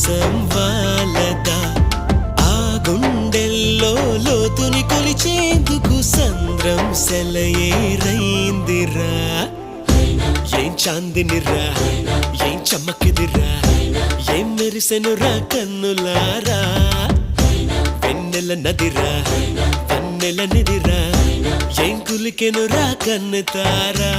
వర్షం వాలదా ఆ గుండెల్లో లోతుని కొలిచేందుకు సంద్రం సెలయేరైందిరా ఏం చాందినిరా ఏం చమ్మకిదిరా ఏం మెరిసెనురా కన్నులారా వెన్నెల నదిరా వన్నెల నిదిరా ఏం కులికెనురా కన్నుతారా